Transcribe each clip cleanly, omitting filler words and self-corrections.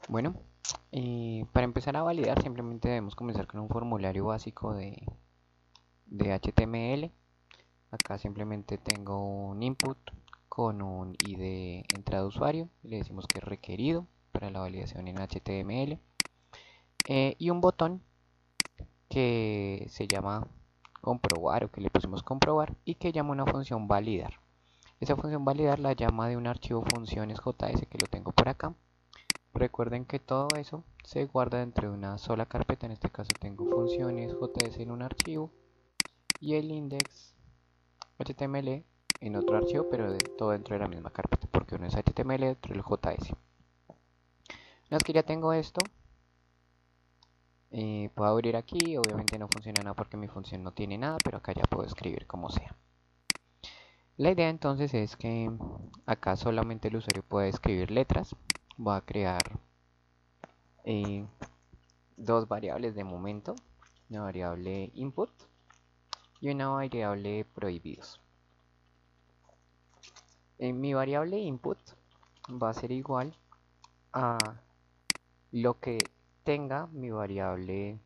Bueno, para empezar a validar simplemente debemos comenzar con un formulario básico de HTML. Acá simplemente tengo un input con un ID de entrada de usuario. Le decimos que es requerido para la validación en HTML. Y un botón que se llama comprobar o que le pusimos comprobar y que llama una función validar. Esa función validar la llama de un archivo funciones.js que lo tengo por acá. Recuerden que todo eso se guarda dentro de una sola carpeta. En este caso tengo funciones.js en un archivo y el index.html en otro archivo, pero todo dentro de la misma carpeta, porque uno es HTML y otro el JS. Una vez que ya tengo esto, puedo abrir aquí. Obviamente no funciona nada porque mi función no tiene nada, pero acá ya puedo escribir como sea. La idea entonces es que acá solamente el usuario puede escribir letras. Voy a crear eh, dos variables de momento, una variable input y una variable prohibidos. Mi variable input va a ser igual a lo que tenga mi variable,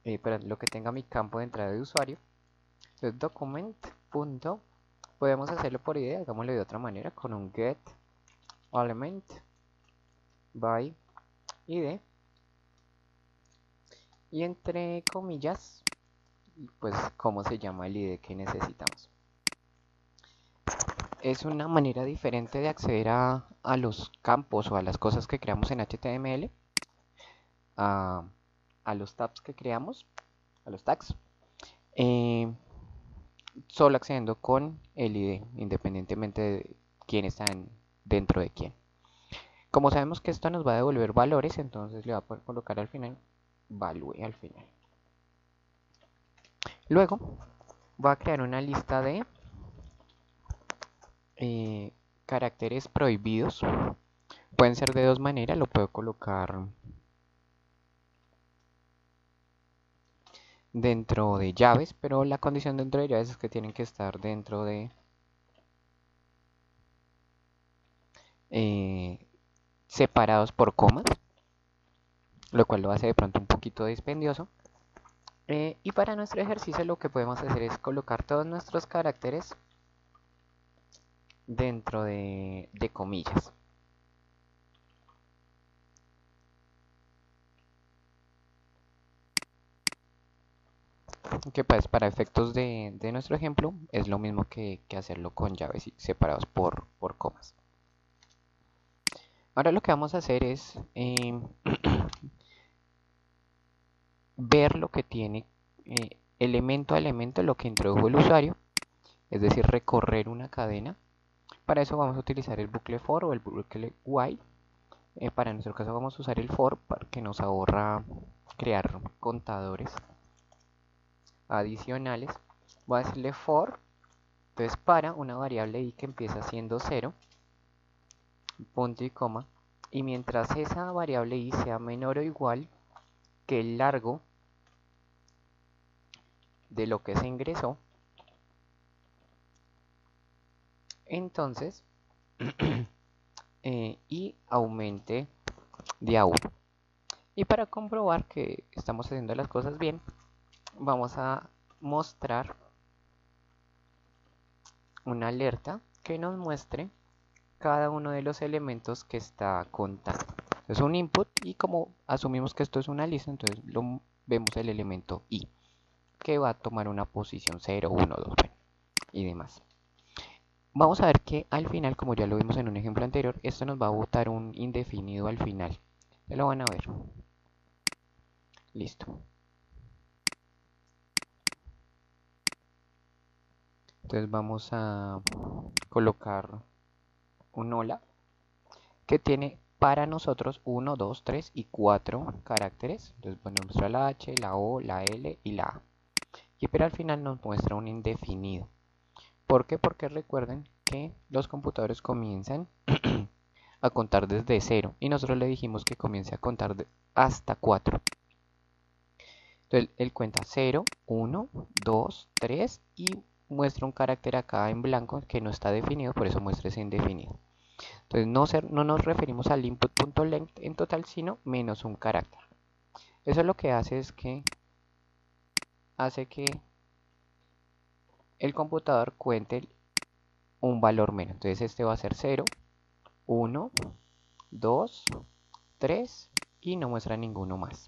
perdón, lo que tenga mi campo de entrada de usuario. Entonces document. Podemos hacerlo por idea, hagámoslo de otra manera con un get element by id y entre comillas pues cómo se llama el ID que necesitamos. Es una manera diferente de acceder a los campos o a las cosas que creamos en HTML, a, a los tabs que creamos, a los tags, eh, solo accediendo con el ID, independientemente de quién está dentro de quién. Como sabemos que esto nos va a devolver valores, entonces le voy a poder colocar al final value al final. Luego voy a crear una lista de caracteres prohibidos. Pueden ser de dos maneras, lo puedo colocar dentro de llaves, pero la condición dentro de llaves es que tienen que estar dentro de eh, separados por comas, lo cual lo hace de pronto un poquito dispendioso. Y para nuestro ejercicio lo que podemos hacer es colocar todos nuestros caracteres dentro de comillas. Que pues para efectos de nuestro ejemplo es lo mismo que hacerlo con llaves separados por comas. Ahora lo que vamos a hacer es ver lo que tiene elemento a elemento lo que introdujo el usuario, es decir, recorrer una cadena. Para eso vamos a utilizar el bucle for o el bucle while. Para nuestro caso vamos a usar el for para que nos ahorra crear contadores adicionales. Voy a decirle for, entonces para una variable i que empieza siendo 0, punto y coma, y mientras esa variable i sea menor o igual que el largo de lo que se ingresó, entonces y aumente de a 1. Y para comprobar que estamos haciendo las cosas bien, vamos a mostrar una alerta que nos muestre cada uno de los elementos que está contando. Es un input y como asumimos que esto es una lista, entonces vemos el elemento i, que va a tomar una posición 0, 1, 2, bueno, y demás. Vamos a ver que al final, como ya lo vimos en un ejemplo anterior, esto nos va a botar un indefinido al final. Ya lo van a ver. Listo. Entonces vamos a colocar un hola que tiene para nosotros 1, 2, 3 y 4 caracteres. Entonces bueno, muestra la H, la O, la L y la A. Y pero al final nos muestra un indefinido. ¿Por qué? Porque recuerden que los computadores comienzan a contar desde 0 y nosotros le dijimos que comience a contar hasta 4. Entonces él cuenta 0, 1, 2, 3 y muestra un carácter acá en blanco que no está definido, por eso muestra ese indefinido. Entonces no nos referimos al input.length en total, sino menos un carácter. Eso lo que hace es que hace que el computador cuente un valor menos. Entonces este va a ser 0, 1, 2, 3 y no muestra ninguno más.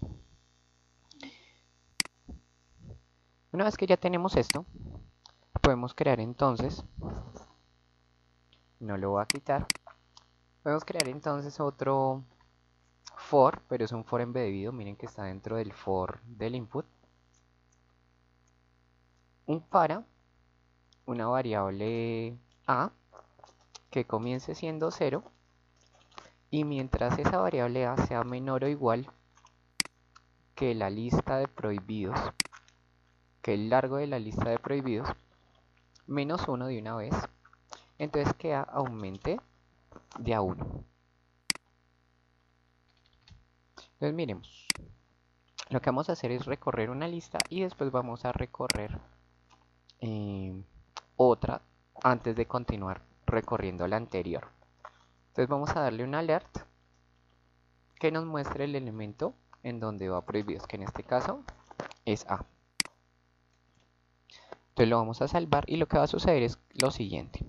Una vez que ya tenemos esto, podemos crear entonces, no lo voy a quitar, podemos crear entonces otro for, pero es un for embebido, miren que está dentro del for del input, un para una variable a que comience siendo 0 y mientras esa variable a sea menor o igual que la lista de prohibidos, que el largo de la lista de prohibidos, menos 1 de una vez, entonces que a aumente de a 1. Entonces miremos, lo que vamos a hacer es recorrer una lista y después vamos a recorrer otra antes de continuar recorriendo la anterior. Entonces vamos a darle un alert que nos muestre el elemento en donde va prohibidos, que en este caso es A. Entonces lo vamos a salvar y lo que va a suceder es lo siguiente.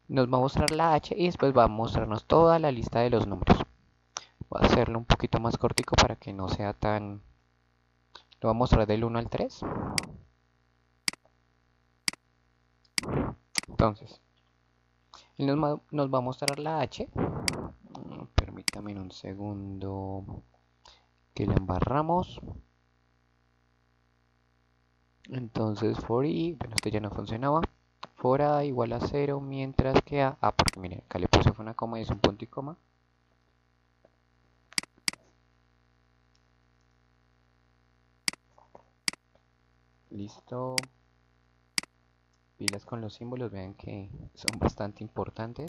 Nos va a mostrar la H y después va a mostrarnos toda la lista de los números. Voy a hacerlo un poquito más cortico para que no sea tan... Lo voy a mostrar del 1 al 3. Entonces, él nos va a mostrar la H. Permítame un segundo que la embarramos. Entonces, for i, bueno, esto ya no funcionaba. For a igual a 0, mientras que a... Ah, porque miren, acá le puse una coma y es un punto y coma. Listo. Pilas con los símbolos, vean que son bastante importantes.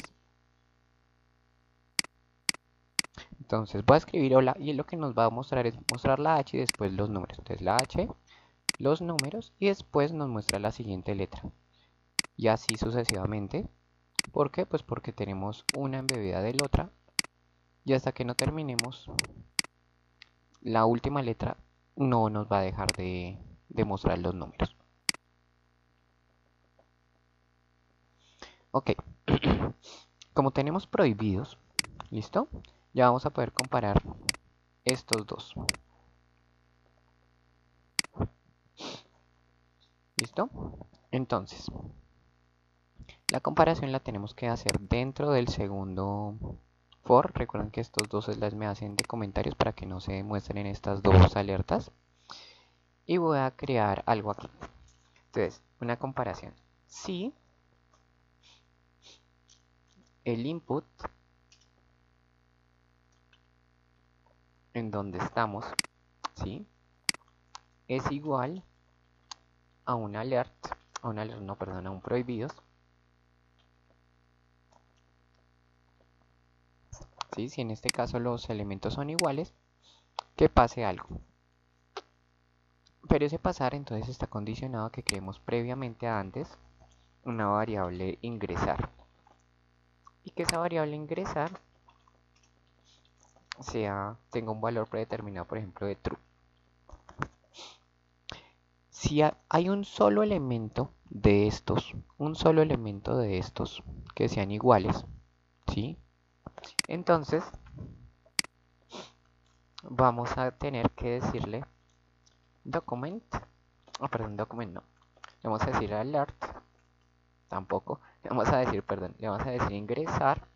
Entonces voy a escribir hola y lo que nos va a mostrar es mostrar la H y después los números. Entonces la H, los números y después nos muestra la siguiente letra. Y así sucesivamente. ¿Por qué? Pues porque tenemos una embebida de la otra y hasta que no terminemos la última letra no nos va a dejar de mostrar los números. Ok, como tenemos prohibidos, ¿listo? Ya vamos a poder comparar estos dos. ¿Listo? Entonces, la comparación la tenemos que hacer dentro del segundo for. Recuerden que estos dos slides me hacen de comentarios para que no se muestren estas dos alertas. Y voy a crear algo aquí. Entonces, una comparación. Si el input en donde estamos, ¿sí?, es igual a un alert, no, perdón, a un prohibidos, ¿sí? Si en este caso los elementos son iguales, que pase algo. Pero ese pasar entonces está condicionado a que creemos previamente antes una variable ingresar. Y que esa variable ingresar tenga un valor predeterminado, por ejemplo, de true. Si hay un solo elemento de estos, que sean iguales, ¿sí? Entonces vamos a tener que decirle document, document no, le vamos a decir alert, tampoco, le vamos a decir ingresar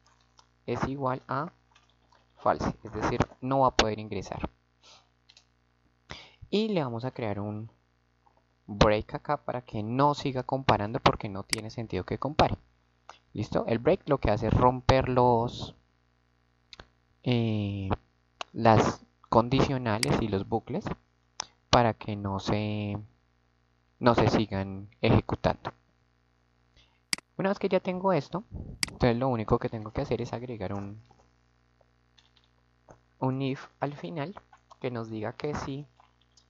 es igual a false, es decir, no va a poder ingresar. Y le vamos a crear un break acá para que no siga comparando porque no tiene sentido que compare. ¿Listo? El break lo que hace es romper las condicionales y los bucles para que no se sigan ejecutando. Una vez que ya tengo esto, entonces lo único que tengo que hacer es agregar un if al final que nos diga que si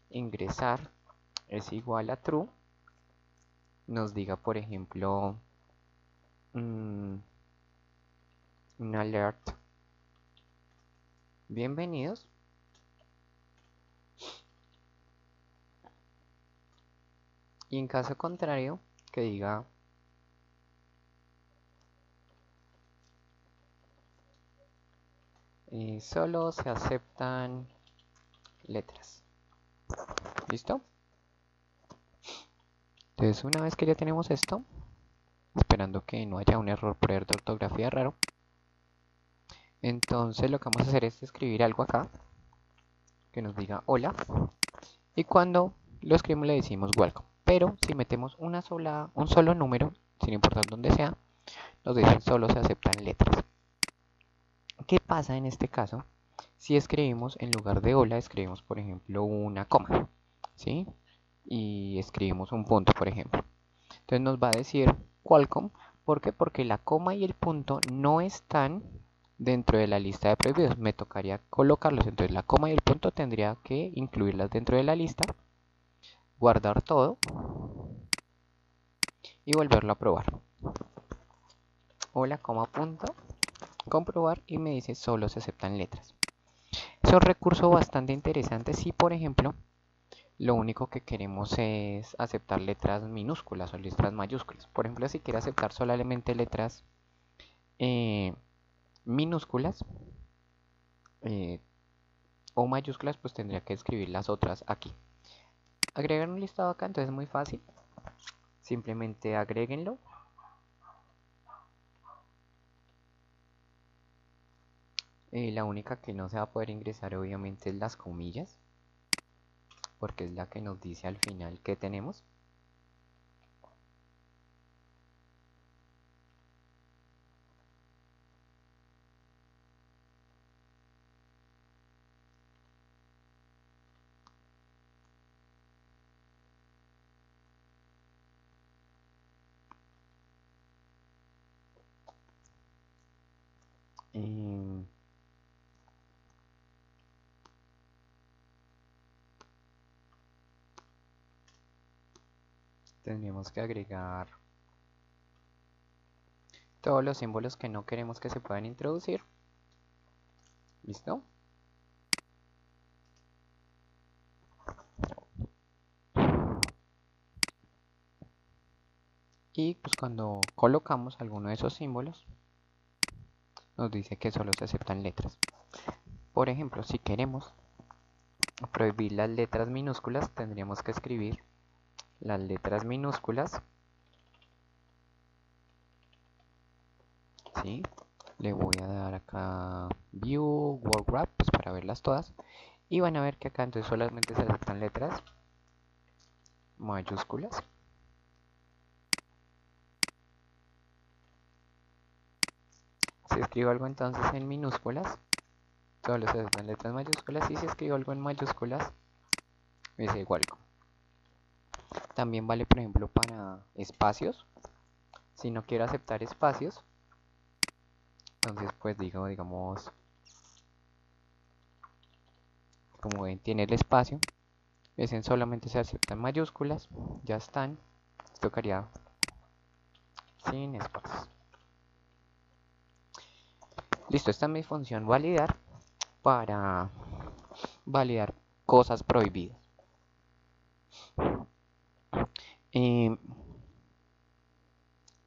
ingresar es igual a true, nos diga por ejemplo un alert. Bienvenidos. Y en caso contrario, que diga solo se aceptan letras. ¿Listo? Entonces una vez que ya tenemos esto, esperando que no haya un error por error de ortografía raro, entonces lo que vamos a hacer es escribir algo acá que nos diga hola, y cuando lo escribimos le decimos welcome. Pero si metemos un solo número, sin importar dónde sea, nos dice solo se aceptan letras. ¿Qué pasa en este caso? Si escribimos en lugar de hola, escribimos por ejemplo una coma, ¿sí? Y escribimos un punto, por ejemplo. Entonces nos va a decir Qualcomm. ¿Por qué? Porque la coma y el punto no están dentro de la lista de prohibidos. Me tocaría colocarlos. Entonces la coma y el punto tendría que incluirlas dentro de la lista, guardar todo y volverlo a probar. Hola, coma, punto, comprobar, y me dice solo se aceptan letras. Es un recurso bastante interesante si, por ejemplo, lo único que queremos es aceptar letras minúsculas o letras mayúsculas. Por ejemplo, si quiere aceptar solamente letras minúsculas eh, o mayúsculas, pues tendría que escribir las otras aquí. Agregar un listado acá, entonces es muy fácil. Simplemente agréguenlo. La única que no se va a poder ingresar obviamente es las comillas, porque es la que nos dice al final que tenemos. Eh, Tendríamos que agregar todos los símbolos que no queremos que se puedan introducir. ¿Listo? Y pues cuando colocamos alguno de esos símbolos, nos dice que solo se aceptan letras. Por ejemplo, si queremos prohibir las letras minúsculas, tendríamos que escribir las letras minúsculas, ¿sí? Le voy a dar acá View, Word Wrap, pues para verlas todas. Y van a ver que acá entonces solamente se aceptan letras mayúsculas. Si escribo algo entonces en minúsculas, solo se aceptan letras mayúsculas. Y si escribo algo en mayúsculas, me dice igual. También vale, por ejemplo, para espacios. Si no quiero aceptar espacios, entonces pues digamos, como ven, tiene el espacio. Dicen solamente se aceptan mayúsculas. Ya están. Tocaría sin espacios. Listo, esta es mi función validar para validar cosas prohibidas.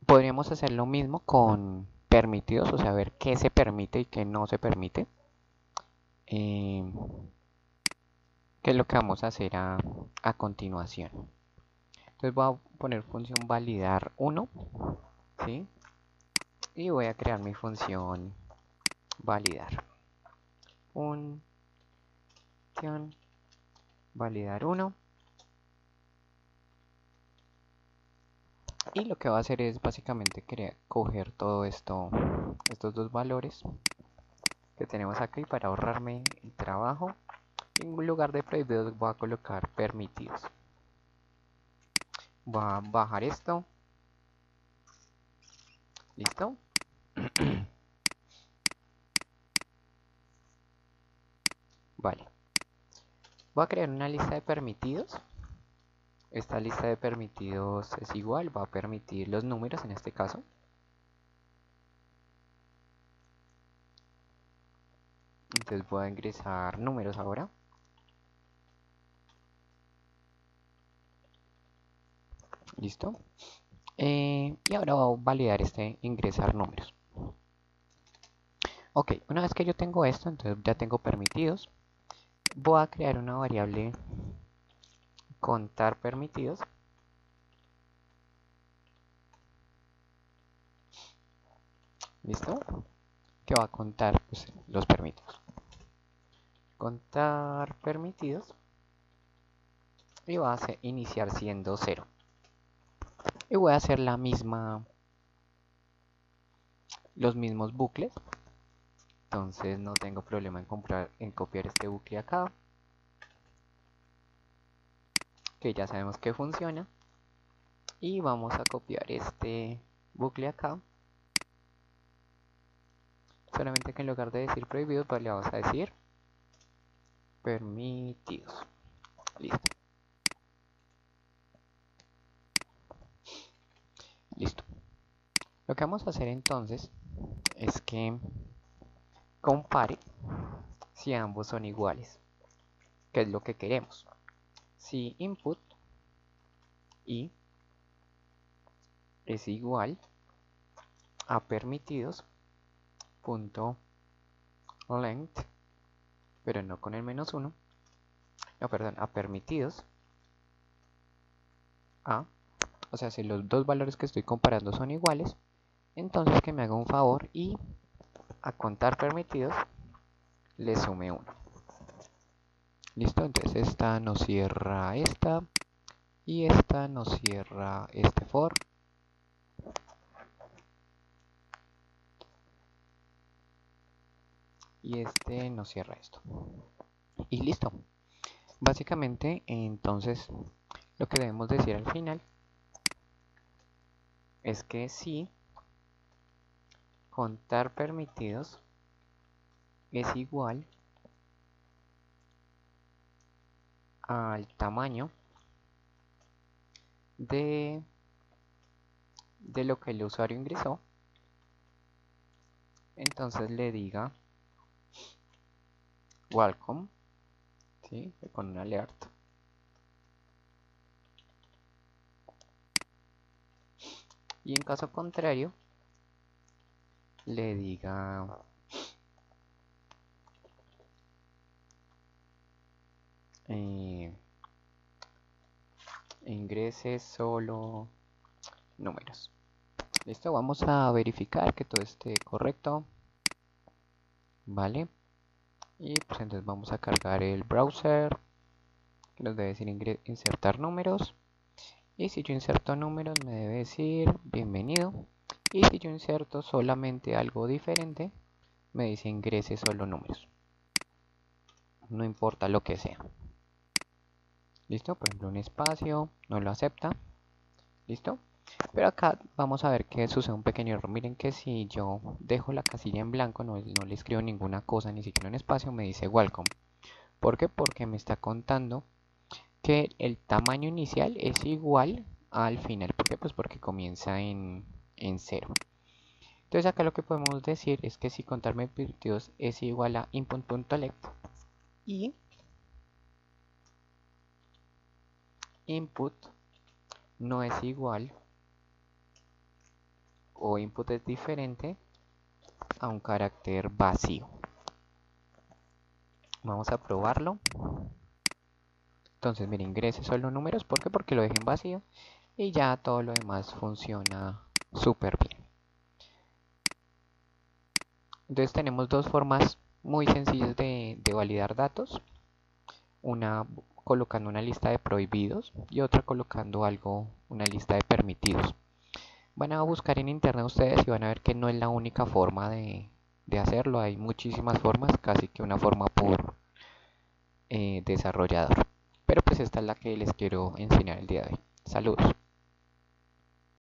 Podríamos hacer lo mismo con permitidos, o sea, ver qué se permite y qué no se permite. ¿Qué es lo que vamos a hacer a continuación? Entonces voy a poner función validar 1, ¿sí? Y voy a crear mi función validar. Función validar 1. Y lo que va a hacer es básicamente coger todo esto, estos dos valores que tenemos aquí para ahorrarme el trabajo. En lugar de prohibidos voy a colocar permitidos. Voy a bajar esto. ¿Listo? Vale. Voy a crear una lista de permitidos. Esta lista de permitidos es igual, va a permitir los números en este caso. Entonces voy a ingresar números ahora. Listo. Y ahora voy a validar este ingresar números. Ok, una vez que yo tengo esto, entonces ya tengo permitidos. Voy a crear una variable contar permitidos. ¿Listo? Que va a contar pues, los permitidos. Contar permitidos. Y va a iniciar siendo 0. Y voy a hacer los mismos bucles. Entonces no tengo problema en copiar este bucle acá. Que ya sabemos que funciona. Y vamos a copiar este bucle acá. Solamente que en lugar de decir prohibidos, pues le vamos a decir permitidos. Listo. Listo. Lo que vamos a hacer entonces es que compare si ambos son iguales. ¿Qué es lo que queremos? Si input y es igual a permitidos punto length, pero no con el -1, no, perdón, a permitidos a, o sea, si los dos valores que estoy comparando son iguales, entonces que me haga un favor y a contar permitidos le sume 1. Listo, entonces esta nos cierra esta y esta nos cierra este for. Y este nos cierra esto. Y listo. Básicamente, entonces, lo que debemos decir al final es que si contar permitidos es igual al tamaño de lo que el usuario ingresó, entonces le diga welcome, ¿sí? Con un alert. Y en caso contrario, le diga ingrese solo números. Listo, vamos a verificar que todo esté correcto. Vale. Y pues entonces vamos a cargar el browser, que nos debe decir insertar números. Y si yo inserto números me debe decir bienvenido. Y si yo inserto solamente algo diferente, me dice ingrese solo números. No importa lo que sea. ¿Listo? Por ejemplo, un espacio, no lo acepta. ¿Listo? Pero acá vamos a ver que sucede un pequeño error. Miren que si yo dejo la casilla en blanco, no le escribo ninguna cosa, ni siquiera un espacio, me dice welcome. ¿Por qué? Porque me está contando que el tamaño inicial es igual al final. ¿Por qué? Pues porque comienza en 0. Entonces acá lo que podemos decir es que si contar permitidos es igual a input.length y input no es igual o input es diferente a un carácter vacío. Vamos a probarlo. Entonces, miren, ingrese solo números. ¿Por qué? Porque lo dejé en vacío y ya todo lo demás funciona súper bien. Entonces tenemos dos formas muy sencillas de validar datos. Una colocando una lista de prohibidos y otra colocando una lista de permitidos. Van a buscar en internet ustedes y van a ver que no es la única forma de hacerlo. Hay muchísimas formas, casi que una forma por desarrollador. Pero pues esta es la que les quiero enseñar el día de hoy. Saludos.